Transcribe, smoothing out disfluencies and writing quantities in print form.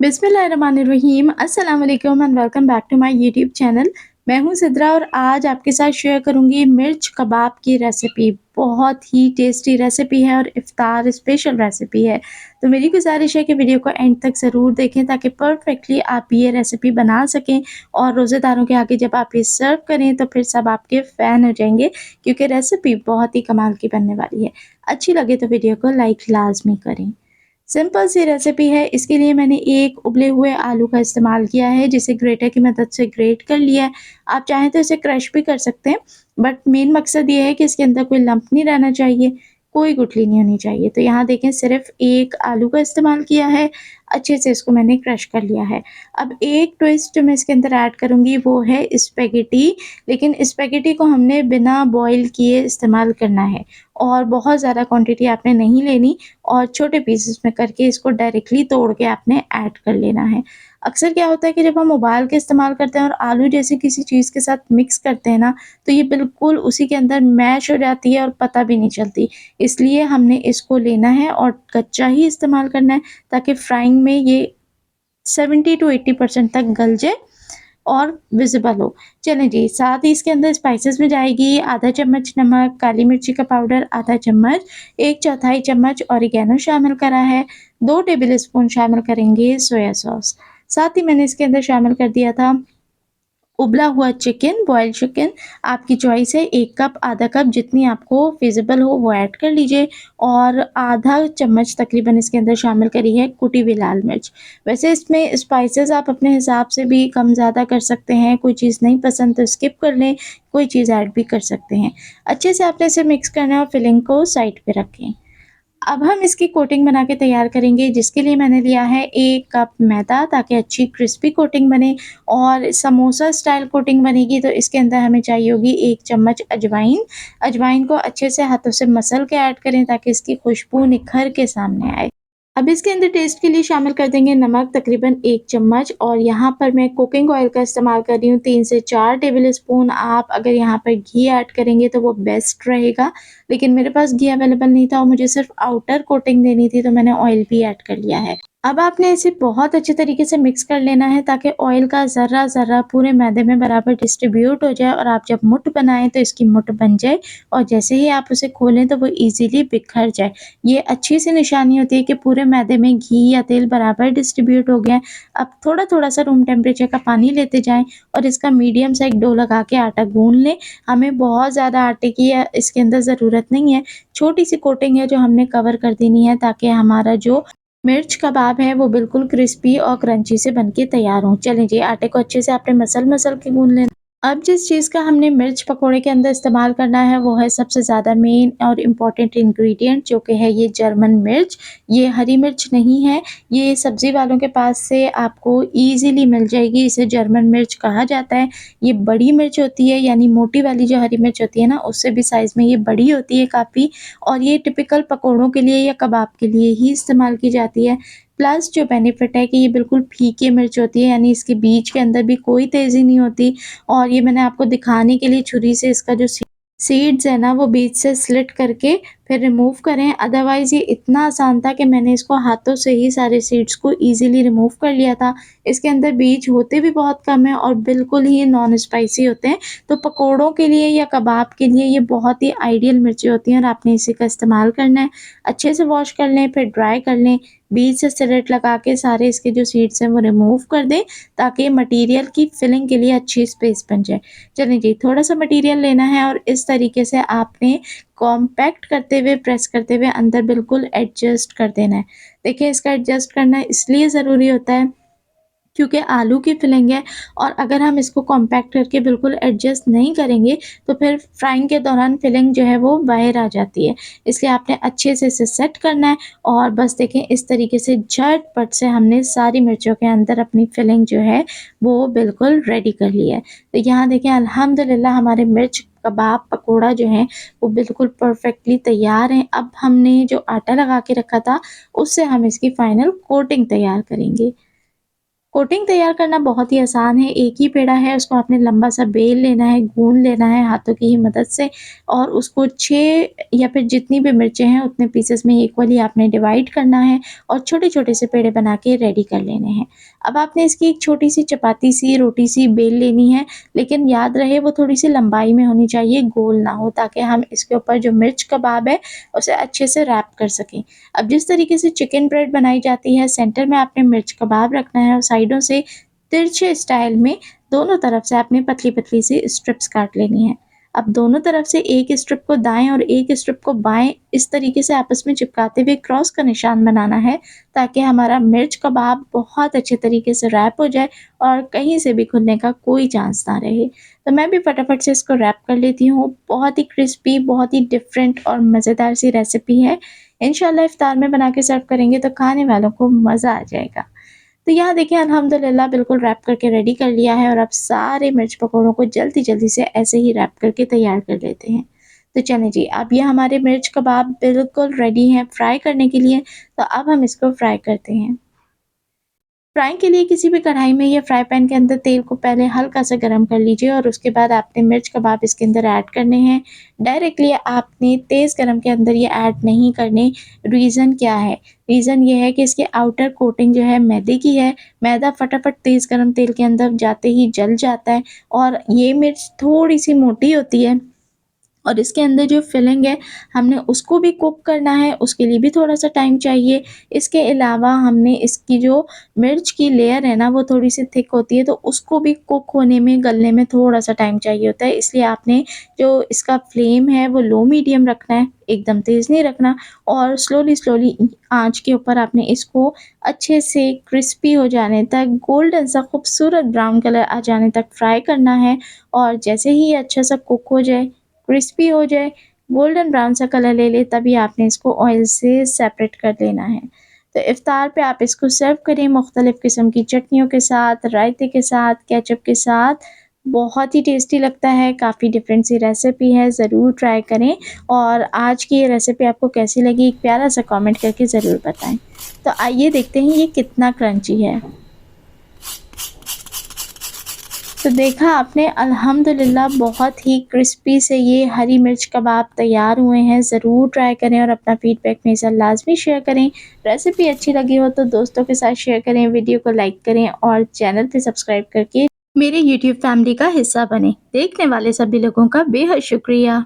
बिस्मिल्लाहिर्रहमानिर्रहीम अस्सलाम वालेकुम and welcome back to my YouTube channel. मैं हूं सिद्रा और आज आपके साथ शेयर करूंगी मिर्च कबाब की रेसिपी। बहुत ही टेस्टी रेसिपी है और इफ्तार स्पेशल रेसिपी है। तो मेरी गुजारिश है कि वीडियो को एंड तक ज़रूर देखें ताकि परफेक्टली आप ये रेसिपी बना सकें और रोज़ेदारों के आगे जब आप ये सर्व करें तो फिर सब आपके फ़ैन हो जाएंगे, क्योंकि रेसिपी बहुत ही कमाल की बनने वाली है। अच्छी लगे तो वीडियो को लाइक लाजमी करें। सिंपल सी रेसिपी है। इसके लिए मैंने एक उबले हुए आलू का इस्तेमाल किया है, जिसे ग्रेटर की मदद से ग्रेट कर लिया है। आप चाहें तो इसे क्रश भी कर सकते हैं, बट मेन मकसद ये है कि इसके अंदर कोई लम्प नहीं रहना चाहिए, कोई गुठली नहीं होनी चाहिए। तो यहाँ देखें, सिर्फ़ एक आलू का इस्तेमाल किया है, अच्छे से इसको मैंने क्रश कर लिया है। अब एक ट्विस्ट जो मैं इसके अंदर ऐड करूँगी वो है स्पैघेटी, लेकिन स्पैघेटी को हमने बिना बॉयल किए इस्तेमाल करना है और बहुत ज़्यादा क्वांटिटी आपने नहीं लेनी और छोटे पीसेस में करके इसको डायरेक्टली तोड़ के आपने ऐड कर लेना है। अक्सर क्या होता है कि जब हम उबाल के इस्तेमाल करते हैं और आलू जैसे किसी चीज़ के साथ मिक्स करते हैं ना, तो ये बिल्कुल उसी के अंदर मैश हो जाती है और पता भी नहीं चलती। इसलिए हमने इसको लेना है और कच्चा ही इस्तेमाल करना है, ताकि फ्राइंग में ये 70 टू 80% तक गल जाए और विज़िबल हो। चलें जी, साथ ही इसके अंदर स्पाइसेस में जाएगी आधा चम्मच नमक, काली मिर्ची का पाउडर आधा चम्मच, 1/4 चम्मच ऑरिगैनो शामिल करा है, 2 टेबल स्पून शामिल करेंगे सोया सॉस। साथ ही मैंने इसके अंदर शामिल कर दिया था उबला हुआ चिकन, बॉइल्ड चिकन। आपकी चॉइस है, 1 कप, आधा कप, जितनी आपको फ़ीज़िबल हो वो ऐड कर लीजिए और आधा चम्मच तकरीबन इसके अंदर शामिल करी है कुटी हुई लाल मिर्च। वैसे इसमें स्पाइसेस आप अपने हिसाब से भी कम ज़्यादा कर सकते हैं, कोई चीज़ नहीं पसंद तो स्किप कर लें, कोई चीज़ ऐड भी कर सकते हैं। अच्छे से आपने इसे मिक्स करना है और फिलिंग को साइड पे रखें। अब हम इसकी कोटिंग बना के तैयार करेंगे, जिसके लिए मैंने लिया है 1 कप मैदा, ताकि अच्छी क्रिस्पी कोटिंग बने और समोसा स्टाइल कोटिंग बनेगी। तो इसके अंदर हमें चाहिए होगी 1 चम्मच अजवाइन। अजवाइन को अच्छे से हाथों से मसल के ऐड करें ताकि इसकी खुशबू निखर के सामने आए। अब इसके अंदर टेस्ट के लिए शामिल कर देंगे नमक, तकरीबन 1 चम्मच, और यहाँ पर मैं कुकिंग ऑयल का इस्तेमाल कर रही हूँ 3 से 4 टेबल स्पून। आप अगर यहाँ पर घी ऐड करेंगे तो वो बेस्ट रहेगा, लेकिन मेरे पास घी अवेलेबल नहीं था और मुझे सिर्फ आउटर कोटिंग देनी थी, तो मैंने ऑयल भी ऐड कर लिया है। अब आपने इसे बहुत अच्छे तरीके से मिक्स कर लेना है ताकि ऑयल का ज़र्रा-ज़र्रा पूरे मैदे में बराबर डिस्ट्रीब्यूट हो जाए और आप जब मुठ बनाएँ तो इसकी मुठ बन जाए और जैसे ही आप उसे खोलें तो वो ईज़िली बिखर जाए। ये अच्छी सी निशानी होती है कि पूरे मैदे में घी या तेल बराबर डिस्ट्रीब्यूट हो गया है। अब थोड़ा-थोड़ा सा रूम टेम्परेचर का पानी लेते जाएँ और इसका मीडियम सा एक डो लगा के आटा गूँध लें। हमें बहुत ज़्यादा आटे की इसके अंदर ज़रूरत नहीं है, छोटी-सी कोटिंग है जो हमने कवर कर देनी है ताकि हमारा जो मिर्च कबाब है वो बिल्कुल क्रिस्पी और क्रंची से बन के तैयार हों। चलें जी, आटे को अच्छे से आपने मसल-मसल के गूँध लेना। अब जिस चीज़ का हमने मिर्च पकोड़े के अंदर इस्तेमाल करना है वो है सबसे ज़्यादा मेन और इम्पॉर्टेंट इंग्रेडिएंट, जो कि है ये जर्मन मिर्च। ये हरी मिर्च नहीं है, ये सब्ज़ी वालों के पास से आपको ईज़िली मिल जाएगी। इसे जर्मन मिर्च कहा जाता है। ये बड़ी मिर्च होती है, यानी मोटी वाली जो हरी मिर्च होती है ना, उससे भी साइज़ में ये बड़ी होती है काफ़ी, और ये टिपिकल पकोड़ों के लिए या कबाब के लिए ही इस्तेमाल की जाती है। प्लस जो बेनिफिट है कि ये बिल्कुल फीकी मिर्च होती है, यानी इसके बीज के अंदर भी कोई तेज़ी नहीं होती, और ये मैंने आपको दिखाने के लिए छुरी से इसका जो सीड्स है ना वो बीच से स्लिट करके फिर रिमूव करें। अदरवाइज़ ये इतना आसान था कि मैंने इसको हाथों से ही सारे सीड्स को ईज़िली रिमूव कर लिया था। इसके अंदर बीज होते भी बहुत कम हैं और बिल्कुल ही नॉन स्पाइसी होते हैं। तो पकोड़ों के लिए या कबाब के लिए ये बहुत ही आइडियल मिर्ची होती हैं और आपने इसी का इस्तेमाल करना है। अच्छे से वॉश कर लें, फिर ड्राई कर लें, बीच से स्लिट लगा के सारे इसके जो सीड्स हैं वो रिमूव कर दें ताकि मटीरियल की फिलिंग के लिए अच्छी स्पेस बन जाए। चलें जी, थोड़ा-सा मटीरियल लेना है और इस तरीके से आपने कॉम्पैक्ट करते हुए, प्रेस करते हुए अंदर बिल्कुल एडजस्ट कर देना है। देखिए, इसका एडजस्ट करना इसलिए ज़रूरी होता है क्योंकि आलू की फिलिंग है, और अगर हम इसको कॉम्पैक्ट करके बिल्कुल एडजस्ट नहीं करेंगे तो फिर फ्राइंग के दौरान फिलिंग जो है वो बाहर आ जाती है। इसलिए आपने अच्छे से इसे सेट करना है और बस देखें, इस तरीके से झटपट से हमने सारी मिर्चों के अंदर अपनी फिलिंग जो है वो बिल्कुल रेडी कर ली है। तो यहाँ देखें, अल्हम्दुलिल्लाह हमारे मिर्च कबाब पकोड़ा जो है वो बिल्कुल परफेक्टली तैयार हैं। अब हमने जो आटा लगा के रखा था उससे हम इसकी फाइनल कोटिंग तैयार करेंगे। कोटिंग तैयार करना बहुत ही आसान है, एक ही पेड़ा है, उसको आपने लंबा-सा बेल लेना है, गूँध लेना है हाथों की ही मदद से और उसको 6 या फिर जितनी भी मिर्चें हैं उतने पीसेस में इक्वली आपने डिवाइड करना है और छोटे-छोटे से पेड़े बना के रेडी कर लेने हैं। अब आपने इसकी एक छोटी-सी चपाती-सी, रोटी-सी बेल लेनी है, लेकिन याद रहे वो थोड़ी-सी लंबाई में होनी चाहिए, गोल ना हो, ताकि हम इसके ऊपर जो मिर्च कबाब है, उसे अच्छे से रैप कर सकें। अब जिस तरीके से चिकन ब्रेड बनाई जाती है, सेंटर में आपने मिर्च कबाब रखना है और साइडों से तिरछे स्टाइल में दोनों तरफ से आपने पतली-पतली सी स्ट्रिप्स काट लेनी है। अब दोनों तरफ से एक स्ट्रिप को दाएँ और एक स्ट्रिप को बाएँ इस तरीके से आपस में चिपकाते हुए क्रॉस का निशान बनाना है, ताकि हमारा मिर्च कबाब बहुत अच्छे तरीके से रैप हो जाए और कहीं से भी खुलने का कोई चांस ना रहे। तो मैं भी फटाफट से इसको रैप कर लेती हूँ। बहुत ही क्रिस्पी, बहुत ही डिफरेंट और मज़ेदार सी रेसिपी है। इंशाल्लाह इफ्तार में बना के सर्व करेंगे तो खाने वालों को मज़ा आ जाएगा। तो यहाँ देखिए अल्हम्दुलिल्लाह बिल्कुल रैप करके रेडी कर लिया है और अब सारे मिर्च पकौड़ों को जल्दी-जल्दी से ऐसे ही रैप करके तैयार कर लेते हैं। तो चलें जी, अब ये हमारे मिर्च कबाब बिल्कुल रेडी हैं फ्राई करने के लिए, तो अब हम इसको फ्राई करते हैं। फ्राई के लिए किसी भी कढ़ाई में या फ्राई पैन के अंदर तेल को पहले हल्का सा गरम कर लीजिए और उसके बाद आपने मिर्च कबाब इसके अंदर ऐड करने हैं। डायरेक्टली आपने तेज़ गरम के अंदर ये ऐड नहीं करने। रीज़न क्या है? रीज़न ये है कि इसकी आउटर कोटिंग जो है मैदे की है। मैदा फटाफट तेज़ गरम तेल के अंदर जाते ही जल जाता है और ये मिर्च थोड़ी-सी मोटी होती है। और इसके अंदर जो फिलिंग है हमने उसको भी कुक करना है, उसके लिए भी थोड़ा-सा टाइम चाहिए। इसके अलावा हमने इसकी जो मिर्च की लेयर है ना वो थोड़ी-सी थिक होती है, तो उसको भी कुक होने में, गलने में थोड़ा-सा टाइम चाहिए होता है। इसलिए आपने जो इसका फ्लेम है वो लो मीडियम रखना है, एकदम तेज़ नहीं रखना और स्लोली-स्लोली आँच के ऊपर आपने इसको अच्छे से क्रिस्पी हो जाने तक, गोल्डन सा खूबसूरत ब्राउन कलर आ जाने तक फ्राई करना है और जैसे ही ये अच्छा-सा कुक हो जाए, क्रिस्पी हो जाए, गोल्डन ब्राउन सा कलर ले ले, तभी आपने इसको ऑयल से सेपरेट कर लेना है। तो इफ्तार पे आप इसको सर्व करें मुख्तलिफ़ किस्म की चटनियों के साथ, रायते के साथ, केचप के साथ। बहुत ही टेस्टी लगता है, काफ़ी डिफरेंट सी रेसिपी है, ज़रूर ट्राई करें और आज की ये रेसिपी आपको कैसी लगी एक प्यारा सा कमेंट करके ज़रूर बताएँ। तो आइए देखते हैं ये कितना क्रंची है। तो देखा आपने अल्हम्दुलिल्लाह बहुत ही क्रिस्पी से ये हरी मिर्च कबाब तैयार हुए हैं। ज़रूर ट्राई करें और अपना फीडबैक मेरे साथ लाज़मी शेयर करें। रेसिपी अच्छी लगी हो तो दोस्तों के साथ शेयर करें, वीडियो को लाइक करें और चैनल पे सब्सक्राइब करके मेरे यूट्यूब फैमिली का हिस्सा बनें। देखने वाले सभी लोगों का बेहद शुक्रिया।